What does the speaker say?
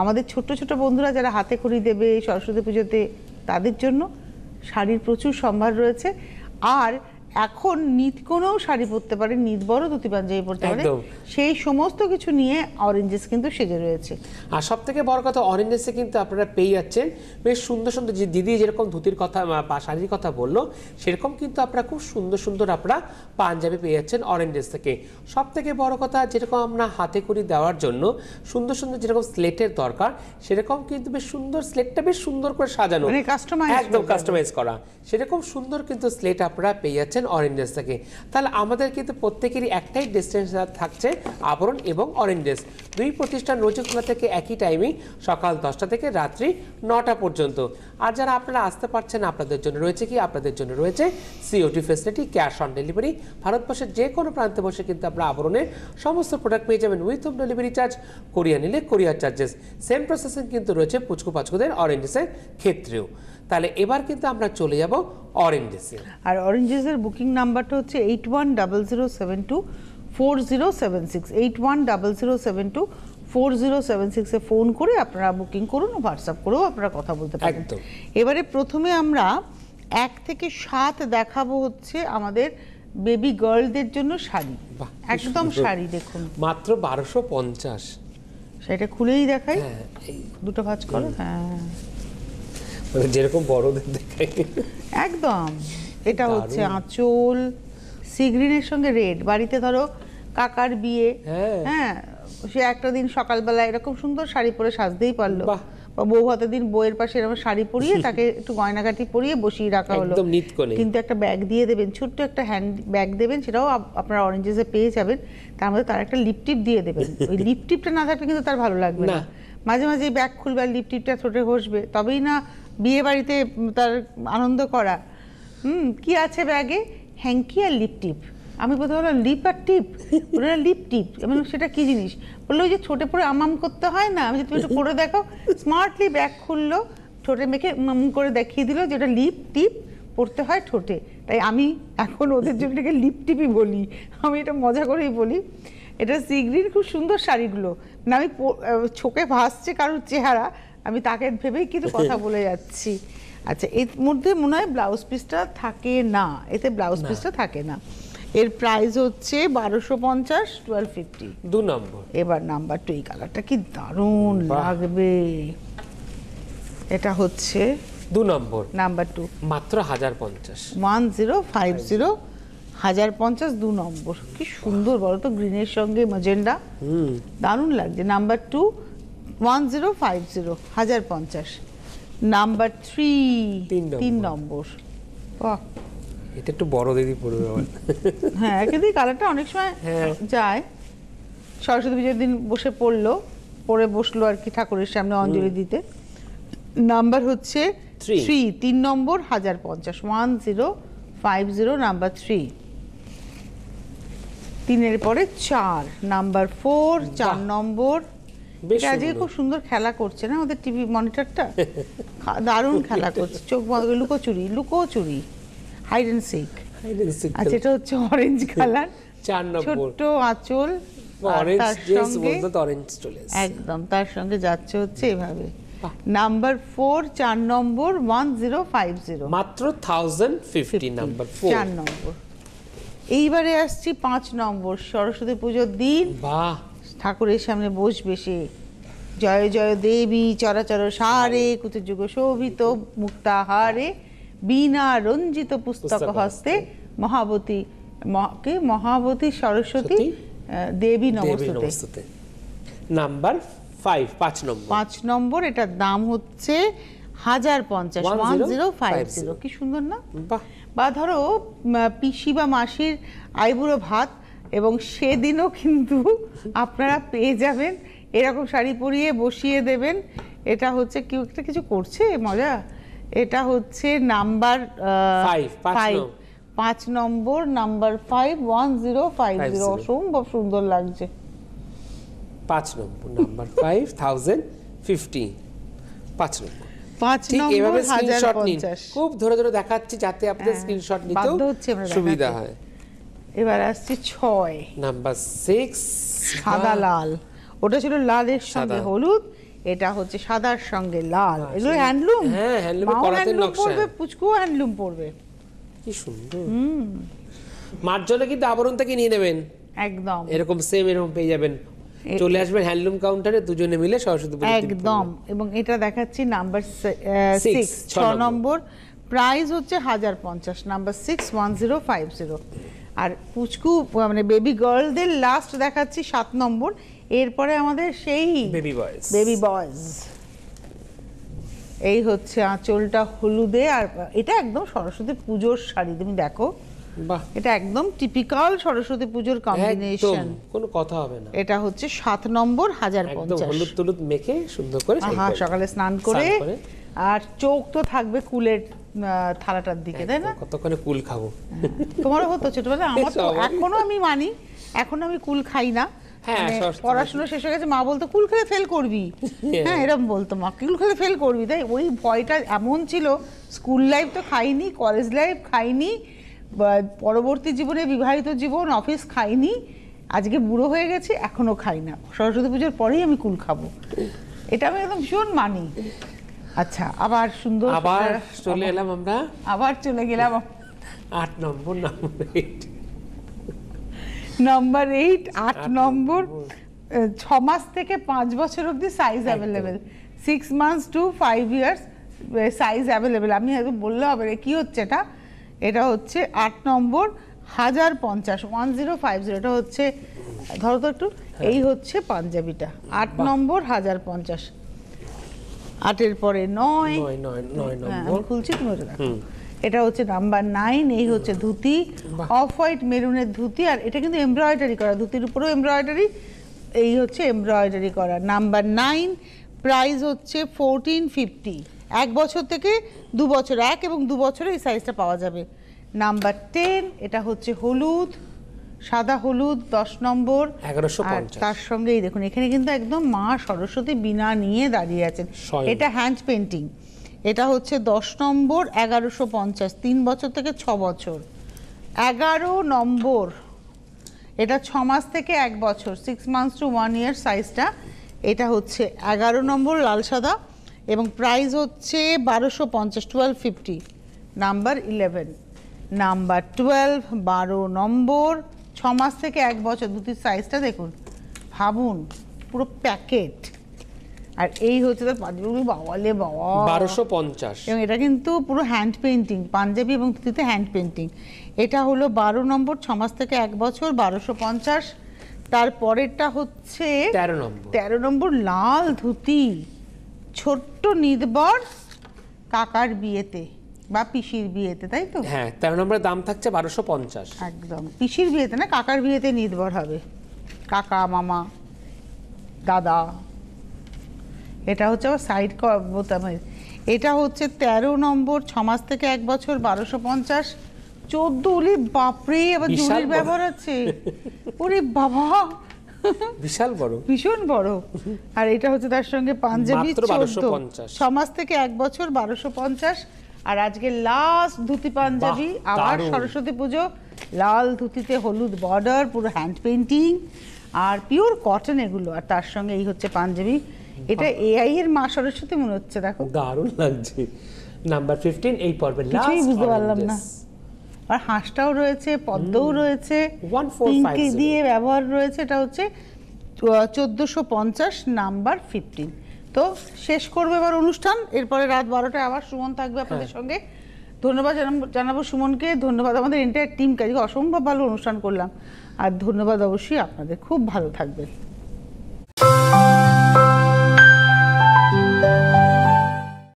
আমাদের ছোট ছোট বন্ধুরা যারা হাতে খড়ি দেবে সরস্বতী পুজোতে, তাদের জন্য শাড়ির প্রচুর সম্ভার রয়েছে। আর এখন নিত কোনেও শাড়ি পরতে পারে, নিত বড় ধুতি পাঞ্জাবি পরতে পারে, সেই সমস্ত কিছু নিয়ে অরেঞ্জেস কিন্তু সেজে রয়েছে। আর সব থেকে বড় কথা, অরেঞ্জেসে কিন্তু আপনারা পেয়ে যাচ্ছেন বেশ সুন্দর সুন্দর, যে দিদি যেরকম ধুতির কথা বা শাড়ির কথা বললো, সেরকম কিন্তু আপনারা খুব সুন্দর সুন্দর আপনারা পাঞ্জাবি পেয়ে যাচ্ছেন অরেঞ্জেস থেকে। সব থেকে বড় কথা, যেরকম আমরা হাতে করে দেওয়ার জন্য সুন্দর সুন্দর যেরকম স্লেটের দরকার, সেরকম কিন্তু বেশ সুন্দর স্লেটটা বেশ সুন্দর করে সাজানো, মানে কাস্টমাইজ, একদম কাস্টমাইজ করা, সেরকম সুন্দর কিন্তু স্লেট আপনারা পেয়ে যাচ্ছেন অরেঞ্জেস থেকে। তাহলে আমাদের কিন্তু প্রত্যেকেরই একটাই ডেস্টিনেশন থাকছে আবরণ এবং অরেঞ্জেস। দুই প্রতিষ্ঠান রয়েছে খোলা থেকে একই টাইমে, সকাল 10টা থেকে রাত্রি 9টা পর্যন্ত। আর যারা আপনারা আসতে পারছেন, আপনাদের জন্য রয়েছে কি, আপনাদের জন্য রয়েছে COT facility, cash on delivery. ভারতবর্ষের যে কোনো প্রান্তে বসে কিন্তু আপনারা আবরণের সমস্ত প্রোডাক্ট পেয়ে যাবেন with home delivery charge, Korea নিলে কোরিয়ার চার্জেস। সেম প্রসেসিং কিন্তু রয়েছে পুচকু পাচকুদের অরেঞ্জেসের ক্ষেত্রেও। তাহলে এবার কিন্তু আমরা চলে যাব অরেঞ্জেসে। আর অরেঞ্জেসের বুকিং নাম্বারটা হচ্ছে 8100724076, 8100724076 এ ফোন করে আপনারা বুকিং করুন, হোয়াটসঅ্যাপ করেও আপনারা কথা বলতে পারেন। এবারে প্রথমে আমরা 1 থেকে 7 দেখাবো হচ্ছে আমাদের বেবি গার্লদের জন্য শাড়ি, একদম শাড়ি দেখুন মাত্র 1250। সেটা খুলেই দেখাই, দুটো ভাঁজ করো, হ্যাঁ যেরকম বড়দের দেখাই একদম। এটা হচ্ছে আঁচল, সি গ্রিনের সঙ্গে রেড। বাড়িতে ধরো কাকার বিয়ে, হ্যাঁ সে একটা দিন সকালবেলা এরকম সুন্দর শাড়ি পরে সাজতেই পারলো, বা বউ হাতে দিন বউয়ের পাশে এরকম শাড়ি পরিয়ে তাকে একটু গয়নাগাটি পরিয়ে বসিয়ে রাখা হলো, কিন্তু একটা ব্যাগ দিয়ে দেবেন, ছোট্ট একটা হ্যান্ড ব্যাগ দেবেন, সেটাও আপনারা অরেঞ্জেসে পেয়ে যাবেন। তার মধ্যে তার একটা লিপ টিপ দিয়ে দেবেন, ওই লিপ টিপটা না থাকলে কিন্তু তার ভালো লাগবে না। মাঝে মাঝে ব্যাগ খুলবে আর লিপ টিপটা ঠোঁটে ঘষবে, তবেই না বিয়ে বাড়িতে তার আনন্দ করা। কি আছে ব্যাগে? হ্যাঙ্কি আর লিপ টিপ। আমি প্রথমে বললাম লিপ আর টিপ, বললো লিপ টিপ। আমি সেটা কি জিনিস? বললো ওই যে ঠোঁটে পরে আমাম করতে হয় না, আমি তুমি একটু করে দেখো। স্মার্টলি ব্যাগ খুললো, ঠোঁটে মেখে করে দেখিয়ে দিল যে ওটা লিপ টিপ পড়তে হয় ঠোঁটে। তাই আমি এখন ওদের জন্য এটাকে লিপ টিপই বলি, আমি এটা মজা করেই বলি। এটা সি গ্রিন, খুব সুন্দর শাড়িগুলো। না আমি চোখে ভাসছে কারোর চেহারা, আমি তাকে ভেবেই কিন্তু কথা বলে যাচ্ছি। আচ্ছা, এর মধ্যে মনে হয় ব্লাউজ পিসটা থাকে না, এতে ব্লাউজ পিসটা থাকে না। এর প্রাইস হচ্ছে 1250, 1250, 2 নম্বর। এবার নাম্বার 2, এই কালারটা কি দারুণ লাগবে। এটা হচ্ছে 2 নম্বর, নাম্বার 2, মাত্র 1050, 1050, 1050, 2 নম্বর। কি সুন্দর বলো তো, গ্রিনের সঙ্গে ম্যাজেন্ডা, দারুণ লাগছে। নাম্বার 2, 1050, 1050। নাম্বার 3, 3 নম্বর। বাহ, এটা একটু বড় দিদি পড়বে আমার। হ্যাঁ, কিন্তু এই কালারটা অনেক সময় যায়, সরস্বতী পুজোর দিন বসে পড়লো, পরে বসলো আর কি ঠাকুরের সামনে অঞ্জলি দিতে। নাম্বার হচ্ছে 3, 3 নম্বর, 1050, 1050, নাম্বার 3। 3-এর পরে 4, নাম্বার 4, 4 নম্বর। আজকে খুব সুন্দর খেলা করছে না ওদের টিভি মনিটরটা, দারুণ খেলা করছে, চোখ বন্ধ করে লুকোচুরি, লুকোচুরি, হাইড এন্ড সিক। আচ্ছা, এটা হচ্ছে অরেঞ্জ কালার, 4 নম্বর, ছোট্ট আঁচল, একদম তার সঙ্গে যাচ্ছে হচ্ছে এভাবে। নাম্বার 4, 4 নম্বর, 1050, মাত্র 1050, নাম্বার 4 নম্বর। এইবারে আসছি 5 নম্বর, সরস্বতী পুজোর দিন ঠাকুরের সামনে বসবে সে। জয় জয় দেবী চরাচর সারে, কুচযুগ শোভিত মুক্তাহারে, বীণা রঞ্জিত পুস্তক হস্তে, মহাবতী মহাবতী সরস্বতী দেবী নমস্তুতে। নাম্বার 5, 5 নম্বর, 5 নম্বর। এটার দাম হচ্ছে 1050, 1050। কি সুন্দর না? বা ধরো পিসি বা মাসির আইবুড়ো ভাত, এবং সেদিনও কিন্তু আপনারা পেয়ে যাবেন এরকম শাড়ি পরিয়ে বসিয়ে দেবেন। এটা হচ্ছে কেউ একটা কিছু করছে মজা। এটা হচ্ছে নাম্বার 5 নম্বর, নাম্বার 5, 1050, অসম্ভব সুন্দর লাগছে। 5 নম্বর, নাম্বার 5050, 5 নম্বর। 5 নম্বর, 1050। খুব ধরে ধরে দেখাচ্ছি যাতে আপনাদের স্ক্রিনশট নিতেও সুবিধা হয়। এবার আসছে 6, নাম্বার 6, সাদা লাল। ওটা ছিল লালের সঙ্গে হলুদ, এটা হচ্ছে সাদার সঙ্গে লাল, এগুলো হ্যান্ডলুম। হ্যাঁ, হ্যান্ডলুমে কলাতের নকশা পরবে, পুচকু হ্যান্ডলুম পরবে। কি সুন্দর। মার জন্য কিন্তু আবরণ থেকে নিয়ে নেবেন একদম এরকম সেম এরকম পেয়ে যাবেন। চলে আসবেন হ্যান্ডলুম কাউন্টারে, দুজনে মিলে সরস্বতী পুজো একদম। এবং এটা দেখাচ্ছি নাম্বার 6, 6 নম্বর, প্রাইস হচ্ছে 1050, নাম্বার 61050। আর পুচকু মানে বেবি গার্লদের লাস্ট দেখাচ্ছি 7 নম্বর, এরপরে আমাদের সেই বেবি বয়েজ। এই হচ্ছে আঁচলটা হলুদে, আর এটা একদম সরস্বতী পুজোর শাড়ি, তুমি দেখো বাহ, এটা একদম টিপিক্যাল সরস্বতী পুজোর কম্বিনেশন, কোনো কথা হবে না। এটা হচ্ছে 7 নম্বর, 1050। হলুদ টলুদ মেখে সুন্দর করে সকালে স্নান করে, আর চোখ তো থাকবে কুলের থালাটার দিকে, তাই না? কতক্ষণে কুল খাবো। তোমারও হতো ছোটবেলায়, আমার তো এখনো আমি মানি, এখন আমি কুল খাই না। পড়াশোনা শেষ হয়ে গেছে, মা বলতো কুল খেলে ফেল করবি, হ্যাঁ এরকম বলতো মা, কুল খেলে ফেল করবি। তাই ওই ভয়টা এমন ছিল, স্কুল লাইফ তো খাইনি, কলেজ লাইফ খাইনি, পরবর্তী জীবনে বিবাহিত জীবন, অফিস খাইনি, আজকে বুড়ো হয়ে গেছে এখনো খাই না। সরস্বতী পুজোর পরেই আমি কুল খাবো, এটা আমি একদম ভীষণ মানি। আচ্ছা, আবার সুন্দর, আবার চলে এলাম আমরা, আবার চলে গেলাম 8 নম্বর, নাম্বার 8, 8 নম্বর, 6 মাস থেকে 5 বছর অবধি size available, 6 months to 5 years size available. আমি হয়তো বললে হবে কি হচ্ছে এটা, এটা হচ্ছে 8 নম্বর, 1050, 1050। এটা হচ্ছে, ধরো তো একটু, এই হচ্ছে পাঞ্জাবিটা, 8 নম্বর, 1050। 8-এর পরে 9 নম্বর খুলছি, তুমি ওটা দেখো। এটা হচ্ছে নাম্বার 9, এই হচ্ছে ধুতি, অফ হোয়াইট মেরুনের ধুতি, আর এটা কিন্তু এমব্রয়ডারি করা, ধুতির উপরেও এমব্রয়ডারি, এই হচ্ছে এমব্রয়ডারি করা। নাম্বার 9, প্রাইস হচ্ছে 1450, 1 বছর থেকে 2 বছর, 1 এবং 2 বছরে এই সাইজটা পাওয়া যাবে। নাম্বার 10, এটা হচ্ছে হলুদ, সাদা হলুদ, 10 নম্বর, 1150। তার সঙ্গেই দেখুন এখানে কিন্তু একদম মা সরস্বতী বীণা নিয়ে দাঁড়িয়ে আছেন, এটা হ্যান্ড পেন্টিং। এটা হচ্ছে 10 নম্বর, 1150, 3 বছর থেকে 6 বছর। 11 নম্বর, এটা 6 মাস থেকে 1 বছর, 6 মান্থস টু 1 ইয়ার সাইজটা। এটা হচ্ছে 11 নম্বর, লাল সাদা, এবং প্রাইস হচ্ছে 1250, 1250। নাম্বার 11, নাম্বার 12, 12 নম্বর, 6 মাস থেকে 1 বছর, ধুতির সাইজটা দেখুন, ভাবুন পুরো প্যাকেট। আর এই হচ্ছে তার পাঞ্জাবি, বাবালে বাবা, 1250। এবং এটা কিন্তু পুরো হ্যান্ড পেন্টিং, পাঞ্জাবি এবং ধুতিতে হ্যান্ড পেন্টিং। এটা হলো 12 নম্বর, 6 মাস থেকে 1 বছর, 1250। তারপরেরটা হচ্ছে 13 নম্বর, লাল ধুতি, ছোট্ট নির্ভর কাকার বিয়েতে বা পিসির বিয়েতে, তাই তো? হ্যাঁ, 13 নম্বরের দাম থাকছে 1250। একদম পিসির বিয়েতে না, কাকার বিয়েতে নির্ভর হবে, কাকা, মামা, দাদা। এটা হচ্ছে আবার সাইড বোতামের। এটা হচ্ছে 13 নম্বর, 6 মাস থেকে 1 বছর, 1250। 14, ওরে বাপরে, আবার জরির ব্যবহার আছে, ওরে বাবা, বিশাল বড়, ভীষণ বড়। আর এটা হচ্ছে তার সঙ্গে পাঞ্জাবি, 14, 6 মাস থেকে 1 বছর, 1250। আর আজকে লাস্ট ধুতি পাঞ্জাবি, আবার সরস্বতী পুজো, লাল ধুতিতে হলুদ বর্ডার, পুরো হ্যান্ড পেন্টিং, আর পিওর কটন এগুলো। আর তার সঙ্গে এই হচ্ছে পাঞ্জাবি, এটা এআই এর মা সরস্বতী মনে হচ্ছে, দেখো দারুণ লাগছে। নাম্বার 15, এই পর্বের লাস্ট, কিছুই বুঝতে পারলাম না। আর হাঁসটাও রয়েছে, পদ্মও রয়েছে, পিঙ্কি দিয়ে ব্যবহার রয়েছে। এটা হচ্ছে 1450, নাম্বার 15। তো শেষ করবো এবার অনুষ্ঠান, এরপরে রাত 12টায় আবার সুমন থাকবে আপনাদের সঙ্গে। ধন্যবাদ জানাবো সুমনকে, ধন্যবাদ আমাদের এন্টায়ার টিমকে, অসম্ভব ভালো অনুষ্ঠান করলাম। আর ধন্যবাদ অবশ্যই আপনাদের, খুব ভালো থাকবেন।